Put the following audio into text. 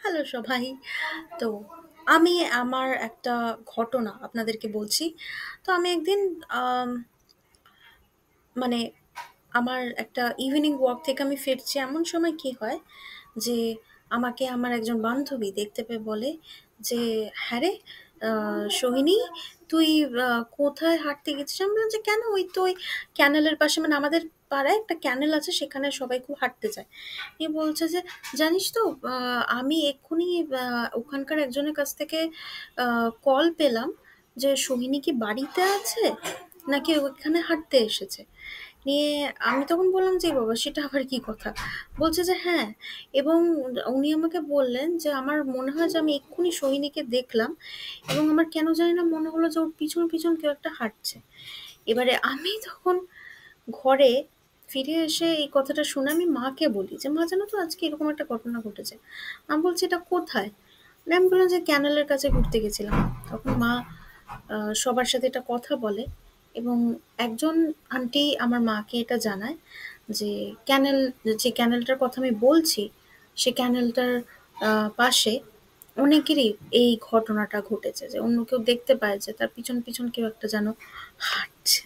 Hello সবাই। তো আমি আমার একটা ঘটনা আপনাদেরকে বলছি। তো আমি একদিন আম মানে আমার একটা ইভনিং ওয়াক থেকে আমি ফিরছি। এমন সময় কি হয় যে আমাকে আমার একজন বান্ধবী দেখতে পেয়ে বলে যে, "হ্যাঁ রে সোহিনী, তুই কোথায় হাঁটতে গেছিস?" আমি বললাম যে, "কেন? ওই তো ওই ক্যানেলের পাশে মানে আমাদের পাড়ায় একটা ক্যানেল আছে সেখানে সবাই খুব হাঁটতে যায়।" এ বলছে যে, "জানিস তো আমি এক্ষুনি ওখানকার একজনের কাছ থেকে কল পেলাম যে সোহিনী কি বাড়িতে আছে? নাকি ওখানে হাঁটতে এসেছে?" নিয়ে আমি তখন বললাম যে, "এ বাবা সেটা আবার কি কথা?" বলছে যে, "হ্যাঁ।" এবং উনি আমাকে বললেন যে, "আমার মনে হয় যে আমি এক্ষুনি সোহিনীকে দেখলাম এবং আমার কেন জানি না মনে হলো যে ওর পিছন, পিছন কেউ একটা হাঁটছে।" এবারে আমি তখন ঘরে ফিরে এসে এই কথাটা শুনে আমি মাকে বলি যে, "মা জানো তো আজকে এরকম একটা ঘটনা ঘটেছে।" মা বলছে, "এটা কোথায়?" মানে আমি বললাম যে, "ক্যানেলের কাছে ঘুরতে গেছিলাম।" তখন মা সবার সাথে এটা কথা বলে এবং একজন আন্টি আমার মাকে এটা জানায় যে ক্যানেল যে ক্যানেলটার কথা আমি বলছি, সে ক্যানেলটার পাশে অনেকেরই এই ঘটনাটা ঘটেছে যে অন্য কেউ দেখতে পায় যে তার পিছন, পিছন কেউ একটা যেন হাঁটছে।